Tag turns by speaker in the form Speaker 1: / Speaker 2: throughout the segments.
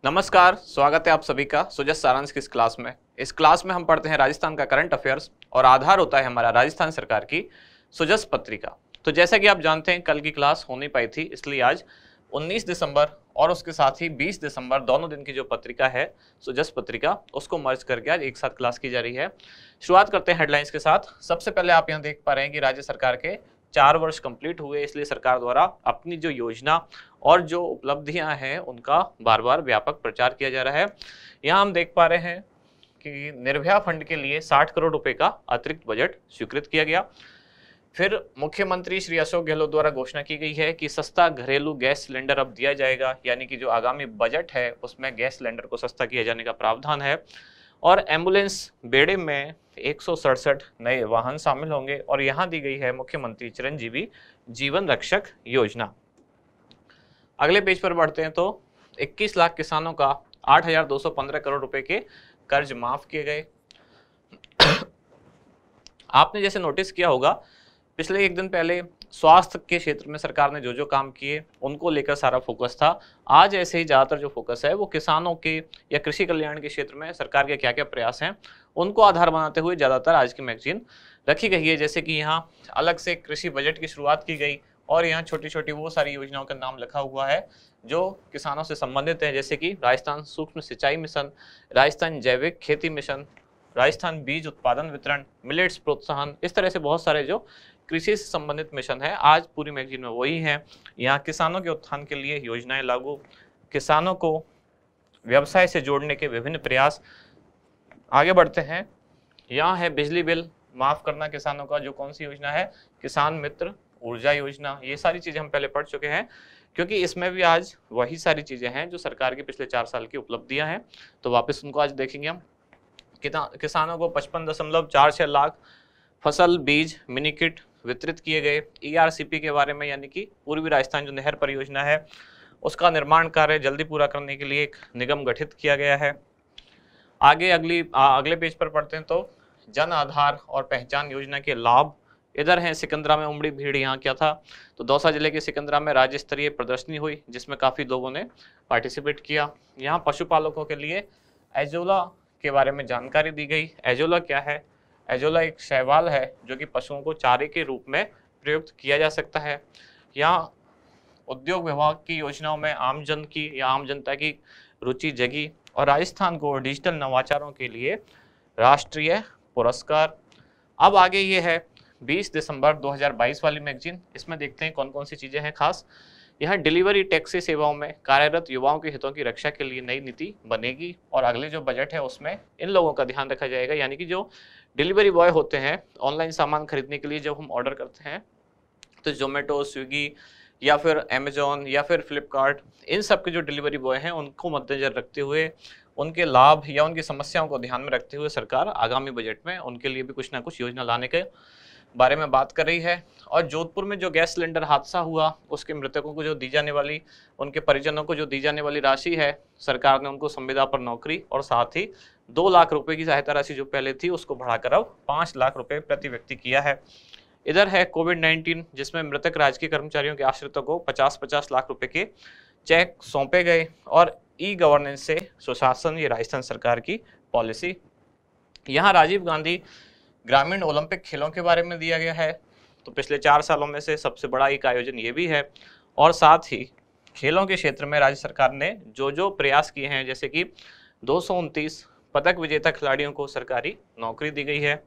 Speaker 1: नमस्कार, स्वागत है आप सभी का सुजस सारांश की इस क्लास में। इस क्लास में हम पढ़ते हैं राजस्थान का करंट अफेयर्स और आधार होता है हमारा राजस्थान सरकार की सुजस पत्रिका। तो जैसा कि आप जानते हैं कल की क्लास हो नहीं पाई थी, इसलिए आज 19 दिसंबर और उसके साथ ही 20 दिसंबर दोनों दिन की जो पत्रिका है सुजस पत्रिका, उसको मर्ज करके आज एक साथ क्लास की जा रही है। शुरुआत करते हैं हेडलाइंस के साथ। सबसे पहले आप यहाँ देख पा रहे हैं कि राज्य सरकार के 4 वर्ष कंप्लीट हुए, इसलिए सरकार द्वारा अपनी जो योजना और जो उपलब्धियां हैं उनका बार बार व्यापक प्रचार किया जा रहा है। यहाँ हम देख पा रहे हैं कि निर्भया फंड के लिए 60 करोड़ रुपए का अतिरिक्त बजट स्वीकृत किया गया। फिर मुख्यमंत्री श्री अशोक गहलोत द्वारा घोषणा की गई है कि सस्ता घरेलू गैस सिलेंडर अब दिया जाएगा, यानी कि जो आगामी बजट है उसमें गैस सिलेंडर को सस्ता किया जाने का प्रावधान है। और एम्बुलेंस बेड़े में 167 नए वाहन शामिल होंगे और यहाँ दी गई है मुख्यमंत्री चिरंजीवी जीवन रक्षक योजना। अगले पेज पर बढ़ते हैं तो 21 लाख किसानों का 8,215 करोड़ रुपए के कर्ज माफ किए गए। आपने जैसे नोटिस किया होगा पिछले एक दिन पहले स्वास्थ्य के क्षेत्र में सरकार ने जो काम किए उनको लेकर सारा फोकस था। आज ऐसे ही ज़्यादातर जो फोकस है वो किसानों के या कृषि कल्याण के क्षेत्र में सरकार के क्या क्या प्रयास हैं उनको आधार बनाते हुए ज़्यादातर आज की मैगजीन रखी गई है। जैसे कि यहाँ अलग से कृषि बजट की शुरुआत की गई और यहाँ छोटी छोटी वो सारी योजनाओं का नाम लिखा हुआ है जो किसानों से संबंधित है, जैसे कि राजस्थान सूक्ष्म सिंचाई मिशन, राजस्थान जैविक खेती मिशन, राजस्थान बीज उत्पादन वितरण, मिलेट्स प्रोत्साहन, इस तरह से बहुत सारे जो कृषि से संबंधित मिशन है आज पूरी मैगजीन में वही है। यहाँ किसानों के उत्थान के लिए योजनाएं लागू, किसानों को व्यवसाय से जोड़ने के विभिन्न प्रयास। आगे बढ़ते हैं, यहाँ है बिजली बिल माफ करना किसानों का, जो कौन सी योजना है, किसान मित्र ऊर्जा योजना। ये सारी चीजें हम पहले पढ़ चुके हैं क्योंकि इसमें भी आज वही सारी चीजें हैं जो सरकार की पिछले 4 साल की उपलब्धियां हैं, तो वापस उनको आज देखेंगे हम। किसानों को 55.46 लाख फसल बीज मिनी किट वितरित किए गए। ERCP के बारे में, यानी कि पूर्वी राजस्थान जो नहर परियोजना है उसका निर्माण कार्य जल्दी पूरा करने के लिए एक निगम गठित किया गया है। आगे अगले पेज पर पढ़ते हैं तो जन आधार और पहचान योजना के लाभ इधर हैं। सिकंदरा में उमड़ी भीड़, यहाँ क्या था तो दौसा जिले के सिकंदरा में राज्य स्तरीय प्रदर्शनी हुई जिसमें काफ़ी लोगों ने पार्टिसिपेट किया। यहाँ पशुपालकों के लिए एजोला के बारे में जानकारी दी गई। एजोला क्या है? एजोला एक शैवाल है जो कि पशुओं को चारे के रूप में प्रयुक्त किया जा सकता है। यहाँ उद्योग विभाग की योजनाओं में आम जनता की रुचि जगी और राजस्थान को डिजिटल नवाचारों के लिए राष्ट्रीय पुरस्कार। अब आगे ये है 20 दिसंबर 2022 वाली मैगजीन। इसमें देखते हैं कौन कौन सी चीज़ें हैं खास। यह डिलीवरी टैक्सी सेवाओं में कार्यरत युवाओं के हितों की रक्षा के लिए नई नीति बनेगी और अगले जो बजट है उसमें इन लोगों का ध्यान रखा जाएगा, यानी कि जो डिलीवरी बॉय होते हैं ऑनलाइन सामान खरीदने के लिए जब हम ऑर्डर करते हैं तो जोमेटो, स्विगी या फिर अमेजोन या फिर फ्लिपकार्ट, इन सब के जो डिलीवरी बॉय हैं उनको मद्देनजर रखते हुए उनके लाभ या उनकी समस्याओं को ध्यान में रखते हुए सरकार आगामी बजट में उनके लिए भी कुछ ना कुछ योजना लाने के बारे में बात कर रही है। और जोधपुर में जो गैस सिलेंडर हादसा हुआ उसके मृतकों को जो दी जाने वाली, उनके परिजनों को जो दी जाने वाली राशि है, सरकार ने उनको संविदा पर नौकरी और साथ ही 2 लाख रुपए की सहायता राशि जो पहले थी उसको बढ़ाकर अब 5 लाख रुपए प्रति व्यक्ति किया है। इधर है कोविड-19 जिसमें मृतक राजकीय कर्मचारियों के आश्रितों को 50-50 लाख रुपए के चेक सौंपे गए। और ई-गवर्नेंस से सुशासन, ये राजस्थान सरकार की पॉलिसी। यहाँ राजीव गांधी ग्रामीण ओलंपिक खेलों के बारे में दिया गया है, तो पिछले 4 सालों में से सबसे बड़ा एक आयोजन ये भी है। और साथ ही खेलों के क्षेत्र में राज्य सरकार ने जो प्रयास किए हैं, जैसे कि 229 पदक विजेता खिलाड़ियों को सरकारी नौकरी दी गई है।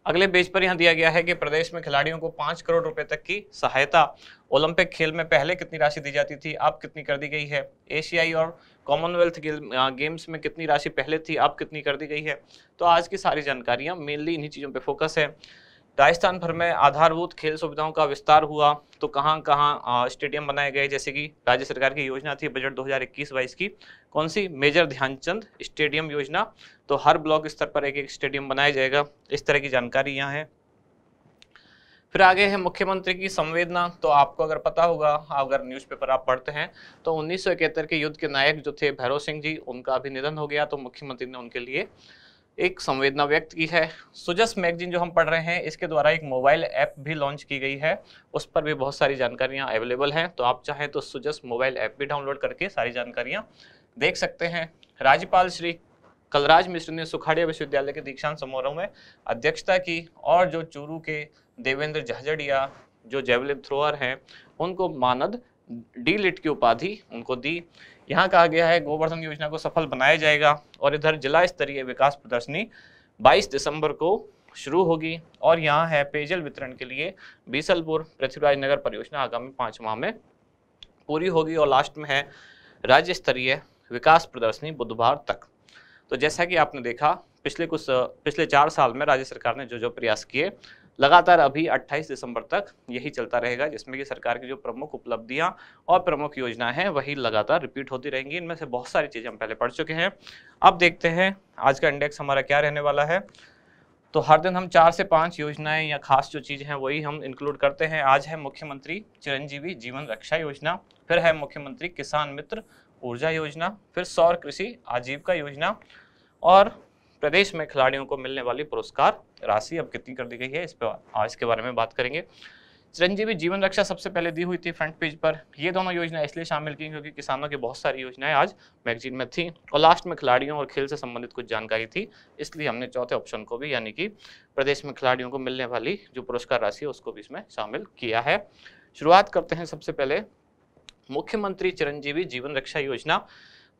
Speaker 1: अगले पेज पर यहाँ दिया गया है कि प्रदेश में खिलाड़ियों को 5 करोड़ रुपए तक की सहायता। ओलंपिक खेल में पहले कितनी राशि दी जाती थी, अब कितनी कर दी गई है। एशियाई और कॉमनवेल्थ गेम्स में कितनी राशि पहले थी, अब कितनी कर दी गई है। तो आज की सारी जानकारियाँ मेनली इन्हीं चीज़ों पे फोकस है। राजस्थान भर में आधारभूत खेल सुविधाओं का विस्तार हुआ, तो कहाँ कहाँ स्टेडियम बनाए गए, जैसे कि राज्य सरकार की योजना थी बजट 2021-22 की, कौन सी, मेजर ध्यानचंद स्टेडियम योजना, तो हर ब्लॉक स्तर पर एक एक स्टेडियम बनाया जाएगा। इस तरह की जानकारी यहाँ है। फिर आगे है मुख्यमंत्री की संवेदना। तो आपको अगर पता होगा, अगर न्यूज़पेपर आप पढ़ते हैं तो 1971 के युद्ध के नायक जो थे भैरव सिंह जी, उनका अभी निधन हो गया, तो मुख्यमंत्री ने उनके लिए एक संवेदना व्यक्त की है। सुजस मैगजीन जो हम पढ़ रहे हैं, इसके द्वारा एक मोबाइल ऐप भी लॉन्च की गई है, उस पर भी बहुत सारी जानकारियां अवेलेबल हैं, तो आप चाहें तो सुजस मोबाइल ऐप भी डाउनलोड करके सारी जानकारियां देख सकते हैं। राज्यपाल श्री कलराज मिश्र ने सुखाड़िया विश्वविद्यालय के दीक्षांत समारोह में अध्यक्षता की और जो चूरू के देवेंद्र झाझड़िया जो जेवलिन थ्रोअर हैं, उनको मानद डी.लिट की उपाधि उनको दी। यहाँ कहा गया है गोवर्धन योजना को सफल बनाया जाएगा। और इधर जिला स्तरीय विकास प्रदर्शनी 22 दिसंबर को शुरू होगी। और यहाँ है पेयजल वितरण के लिए बीसलपुर पृथ्वीराज नगर परियोजना आगामी 5 माह में पूरी होगी। और लास्ट में है राज्य स्तरीय विकास प्रदर्शनी बुधवार तक। तो जैसा कि आपने देखा, पिछले 4 साल में राज्य सरकार ने जो प्रयास किए, लगातार अभी 28 दिसंबर तक यही चलता रहेगा, जिसमें कि सरकार की जो प्रमुख उपलब्धियां और प्रमुख योजनाएं हैं वही लगातार रिपीट होती रहेंगी। इनमें से बहुत सारी चीज़ें हम पहले पढ़ चुके हैं। अब देखते हैं आज का इंडेक्स हमारा क्या रहने वाला है। तो हर दिन हम 4 से 5 योजनाएं या खास जो चीज़ें हैं वही हम इंक्लूड करते हैं। आज है मुख्यमंत्री चिरंजीवी जीवन रक्षा योजना, फिर है मुख्यमंत्री किसान मित्र ऊर्जा योजना, फिर सौर कृषि आजीविका योजना, और प्रदेश में खिलाड़ियों को मिलने वाली पुरस्कार राशि अब कितनी कर दी गई है, इस पर आज के बारे में बात करेंगे। चिरंजीवी जीवन रक्षा सबसे पहले दी हुई थी फ्रंट पेज पर। ये दोनों योजना इसलिए शामिल की क्योंकि किसानों की बहुत सारी योजनाएं आज मैगजीन में थी, और लास्ट में खिलाड़ियों और खेल से संबंधित कुछ जानकारी थी, इसलिए हमने चौथे ऑप्शन को भी, यानी कि प्रदेश में खिलाड़ियों को मिलने वाली जो पुरस्कार राशि है उसको भी इसमें शामिल किया है। शुरुआत करते हैं सबसे पहले मुख्यमंत्री चिरंजीवी जीवन रक्षा योजना।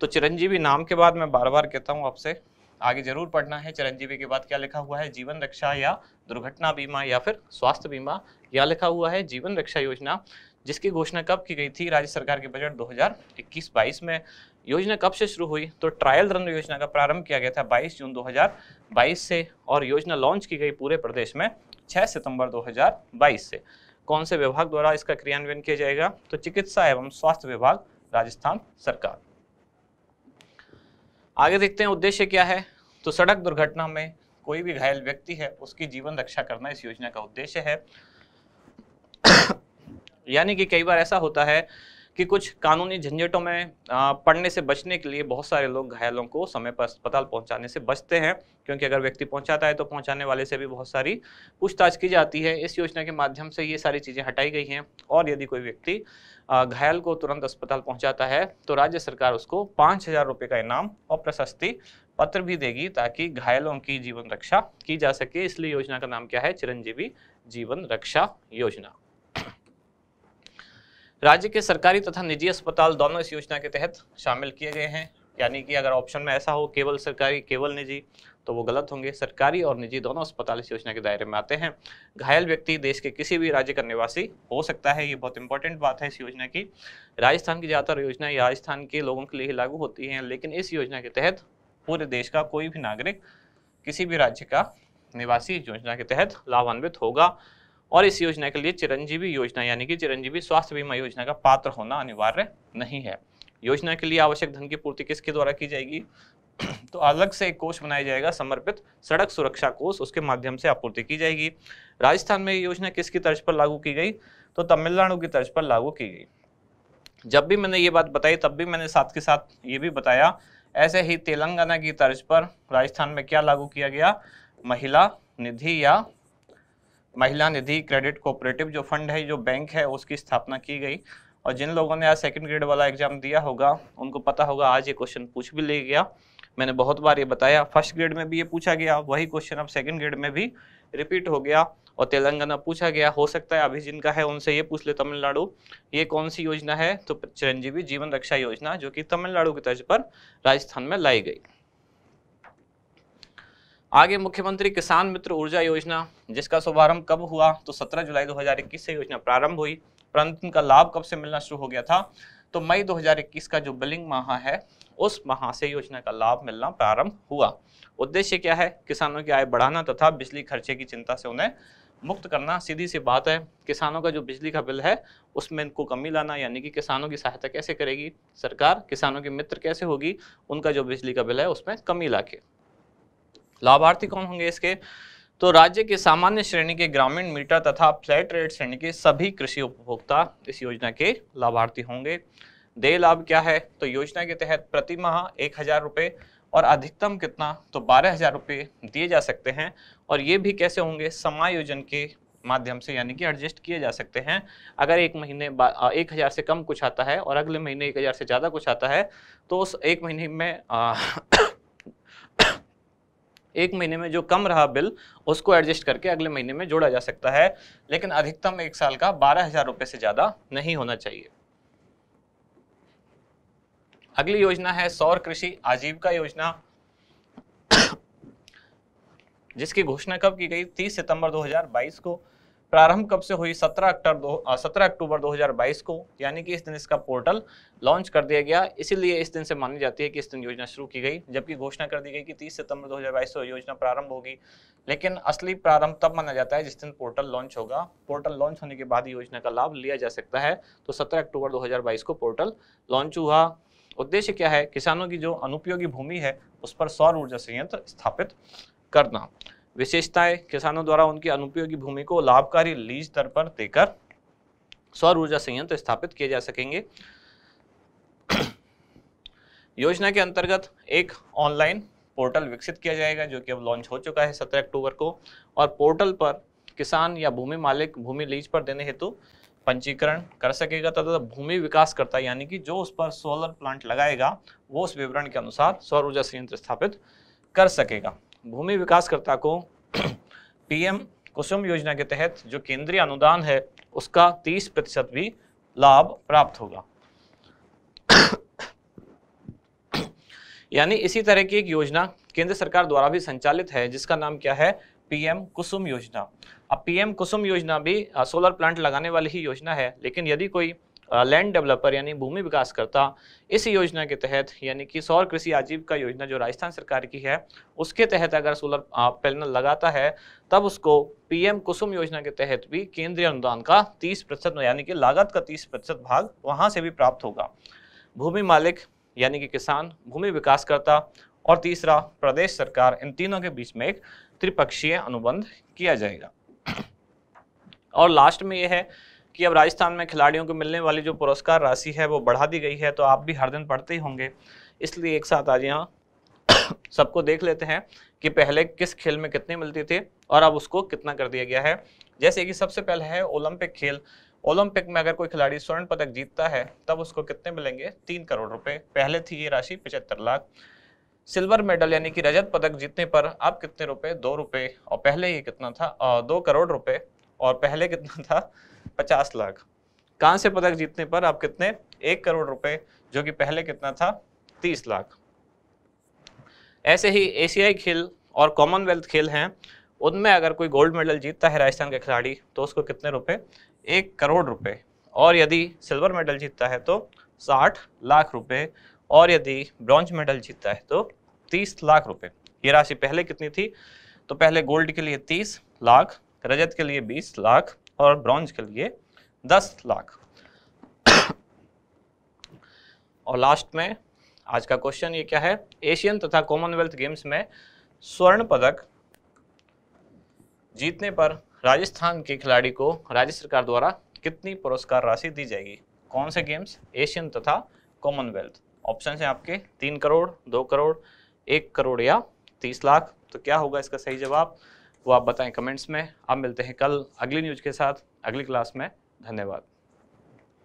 Speaker 1: तो चिरंजीवी नाम के बाद मैं बार बार कहता हूँ आपसे आगे जरूर पढ़ना है। चिरंजीवी के बाद क्या लिखा हुआ है, जीवन रक्षा या दुर्घटना बीमा या फिर स्वास्थ्य बीमा, या लिखा हुआ है जीवन रक्षा योजना, जिसकी घोषणा कब की गई थी, राज्य सरकार के बजट 2021-22 में। योजना कब से शुरू हुई, तो ट्रायल रन योजना का प्रारंभ किया गया था 22 जून 2022 से, और योजना लॉन्च की गई पूरे प्रदेश में 6 सितंबर 2022 से। कौन से विभाग द्वारा इसका क्रियान्वयन किया जाएगा, तो चिकित्सा एवं स्वास्थ्य विभाग, राजस्थान सरकार। आगे देखते हैं उद्देश्य क्या है। तो सड़क दुर्घटना में कोई भी घायल व्यक्ति है उसकी जीवन रक्षा करना इस योजना का उद्देश्य है। यानी कि कई बार ऐसा होता है कि कुछ कानूनी झंझटों में पड़ने से बचने के लिए बहुत सारे लोग घायलों को समय पर अस्पताल पहुंचाने से बचते हैं, क्योंकि अगर व्यक्ति पहुंचाता है तो पहुंचाने वाले से भी बहुत सारी पूछताछ की जाती है। इस योजना के माध्यम से ये सारी चीज़ें हटाई गई हैं, और यदि कोई व्यक्ति घायल को तुरंत अस्पताल पहुंचाता है तो राज्य सरकार उसको 5,000 रुपये का इनाम और प्रशस्ति पत्र भी देगी, ताकि घायलों की जीवन रक्षा की जा सके। इसलिए योजना का नाम क्या है, चिरंजीवी जीवन रक्षा योजना। राज्य के सरकारी तथा निजी अस्पताल दोनों इस योजना के तहत शामिल किए गए हैं। यानी कि अगर ऑप्शन में ऐसा हो केवल सरकारी केवल निजी, तो वो गलत होंगे। सरकारी और निजी दोनों अस्पताल इस योजना के दायरे में आते हैं। घायल व्यक्ति देश के किसी भी राज्य का निवासी हो सकता है, ये बहुत इंपॉर्टेंट बात है इस योजना की। राजस्थान की ज़्यादातर योजनाएं राजस्थान के लोगों के लिए ही लागू होती हैं, लेकिन इस योजना के तहत पूरे देश का कोई भी नागरिक किसी भी राज्य का निवासी इस योजना के तहत लाभान्वित होगा। और इस योजना के लिए चिरंजीवी योजना यानी कि चिरंजीवी स्वास्थ्य बीमा योजना का पात्र होना अनिवार्य नहीं है। योजना के लिए आवश्यक धन की पूर्ति किसके द्वारा की जाएगी, तो अलग से एक कोष बनाया जाएगा, समर्पित सड़क सुरक्षा कोष, उसके माध्यम से आपूर्ति की जाएगी। राजस्थान में ये योजना किसकी तर्ज पर लागू की गई, तो तमिलनाडु की तर्ज पर लागू की गई। जब भी मैंने ये बात बताई तब भी मैंने साथ के साथ ये भी बताया, ऐसे ही तेलंगाना की तर्ज पर राजस्थान में क्या लागू किया गया, महिला निधि क्रेडिट कोऑपरेटिव जो फंड है, जो बैंक है, उसकी स्थापना की गई। और जिन लोगों ने आज सेकंड ग्रेड वाला एग्जाम दिया होगा उनको पता होगा आज ये क्वेश्चन पूछ भी ले गया। मैंने बहुत बार ये बताया, फर्स्ट ग्रेड में भी ये पूछा गया, वही क्वेश्चन अब सेकंड ग्रेड में भी रिपीट हो गया और तेलंगाना पूछा गया। हो सकता है अभी जिनका है उनसे ये पूछ ले तमिलनाडु, ये कौन सी योजना है, तो चिरंजीवी जीवन रक्षा योजना, जो कि तमिलनाडु की तर्ज पर राजस्थान में लाई गई। आगे मुख्यमंत्री किसान मित्र ऊर्जा योजना, जिसका शुभारंभ कब हुआ, तो 17 जुलाई 2021 से योजना प्रारंभ हुई, परंतु इनका लाभ कब से मिलना शुरू हो गया था, तो मई 2021 का जो बिलिंग माह है उस माह से योजना का लाभ मिलना प्रारंभ हुआ। उद्देश्य क्या है, किसानों की आय बढ़ाना तथा बिजली खर्चे की चिंता से उन्हें मुक्त करना। सीधी सी बात है, किसानों का जो बिजली का बिल है उसमें इनको कमी लाना, यानी कि किसानों की सहायता कैसे करेगी सरकार, किसानों के मित्र कैसे होगी, उनका जो बिजली का बिल है उसमें कमी लाके। लाभार्थी कौन होंगे इसके, तो राज्य के सामान्य श्रेणी के ग्रामीण मीटर तथा फ्लैट रेट श्रेणी के सभी कृषि उपभोक्ता इस योजना के लाभार्थी होंगे। देय लाभ क्या है, तो योजना के तहत प्रति माह 1,000 रुपये और अधिकतम कितना, तो 12,000 रुपये दिए जा सकते हैं। और ये भी कैसे होंगे, समायोजन के माध्यम से, यानी कि एडजस्ट किए जा सकते हैं। अगर एक महीने 1,000 से कम कुछ आता है और अगले महीने 1,000 से ज़्यादा कुछ आता है, तो उस एक महीने में एक महीने में जो कम रहा बिल उसको एडजस्ट करके अगले महीने में जोड़ा जा सकता है, लेकिन अधिकतम एक साल का 12,000 रुपये से ज़्यादा नहीं होना चाहिए। अगली योजना है सौर कृषि आजीविका योजना, जिसकी घोषणा कब की गई, 30 सितंबर 2022 को। प्रारंभ कब से हुई, 17 अक्टूबर 2022 को, यानी कि इस दिन इसका पोर्टल लॉन्च कर दिया गया। इसीलिए इस दिन से मानी जाती है कि इस दिन योजना शुरू की गई, जबकि घोषणा कर दी गई कि 30 सितंबर 2022 को योजना प्रारंभ होगी। लेकिन असली प्रारंभ तब माना जाता है जिस दिन पोर्टल लॉन्च होगा। पोर्टल लॉन्च होने के बाद ही योजना का लाभ लिया जा सकता है। तो 17 अक्टूबर 2022 को पोर्टल लॉन्च हुआ। उद्देश्य क्या है, किसानों की जो अनुपयोगी भूमि है उस पर सौर ऊर्जा संयंत्र स्थापित करना। विशेषताएं, किसानों द्वारा उनकी अनुपयोगी भूमि को लाभकारी लीज दर पर देकर सौर ऊर्जा संयंत्र स्थापित किए जा सकेंगे। योजना के अंतर्गत एक ऑनलाइन पोर्टल विकसित किया जाएगा जो कि अब लॉन्च हो चुका है 17 अक्टूबर को, और पोर्टल पर किसान या भूमि मालिक भूमि लीज पर देने हेतु पंजीकरण कर सकेगा तथा भूमि विकासकर्ता यानी कि जो उस पर सोलर प्लांट लगाएगा वो उस विवरण के अनुसार सौर ऊर्जा संयंत्र स्थापित कर सकेगा। भूमि विकासकर्ता को पीएम कुसुम योजना के तहत जो केंद्रीय अनुदान है उसका 30% भी लाभ प्राप्त होगा। यानी इसी तरह की एक योजना केंद्र सरकार द्वारा भी संचालित है जिसका नाम क्या है, पीएम कुसुम योजना। अब पीएम कुसुम योजना भी सोलर प्लांट लगाने वाली ही योजना है, लेकिन यदि कोई लैंड डेवलपर यानी भूमि विकासकर्ता इस योजना के तहत यानी कि सौर कृषि आजीविका योजना जो राजस्थान सरकार की है उसके तहत अगर सोलर पैनल लगाता है तब उसको पीएम कुसुम योजना के तहत भी केंद्रीय अनुदान का 30% यानी कि लागत का 30% भाग वहां से भी प्राप्त होगा। भूमि मालिक यानी कि किसान, भूमि विकासकर्ता और तीसरा प्रदेश सरकार, इन तीनों के बीच में एक त्रिपक्षीय अनुबंध किया जाएगा। और लास्ट में यह है कि अब राजस्थान में खिलाड़ियों को मिलने वाली जो पुरस्कार राशि है वो बढ़ा दी गई है। तो आप भी हर दिन पढ़ते ही होंगे, इसलिए एक साथ आज यहाँ सबको देख लेते हैं कि पहले किस खेल में कितने मिलती थी और अब उसको कितना कर दिया गया है। जैसे कि सबसे पहले है ओलंपिक खेल। ओलंपिक में अगर कोई खिलाड़ी स्वर्ण पदक जीतता है तब उसको कितने मिलेंगे, 3 करोड़ रुपए। पहले थी ये राशि 75 लाख। सिल्वर मेडल यानी कि रजत पदक जीतने पर अब कितने रुपए, 2 रुपए, और पहले ये कितना था 2 करोड़ रुपए, और पहले कितना था 50 लाख। कांस्य पदक जीतने पर अब कितने, 1 करोड़ रुपए, जो कि पहले कितना था 30 लाख। ऐसे ही एशियाई खेल और कॉमनवेल्थ खेल हैं, उनमें अगर कोई गोल्ड मेडल जीतता है राजस्थान का खिलाड़ी तो उसको कितने रुपए, 1 करोड़ रुपए, और यदि सिल्वर मेडल जीतता है तो 60 लाख रुपए, और यदि ब्रॉन्ज मेडल जीतता है तो 30 लाख रुपए। ये राशि पहले कितनी थी, तो पहले गोल्ड के लिए 30 लाख, रजत के लिए 20 लाख और ब्रॉन्ज के लिए 10 लाख। और लास्ट में आज का क्वेश्चन ये क्या है, एशियन तथा कॉमनवेल्थ गेम्स में स्वर्ण पदक जीतने पर राजस्थान के खिलाड़ी को राज्य सरकार द्वारा कितनी पुरस्कार राशि दी जाएगी। कौन से गेम्स, एशियन तथा कॉमनवेल्थ। ऑप्शन है आपके 3 करोड़, 2 करोड़, 1 करोड़ या 30 लाख। तो क्या होगा इसका सही जवाब, वो आप बताएं कमेंट्स में। अब मिलते हैं कल अगली न्यूज के साथ अगली क्लास में। धन्यवाद।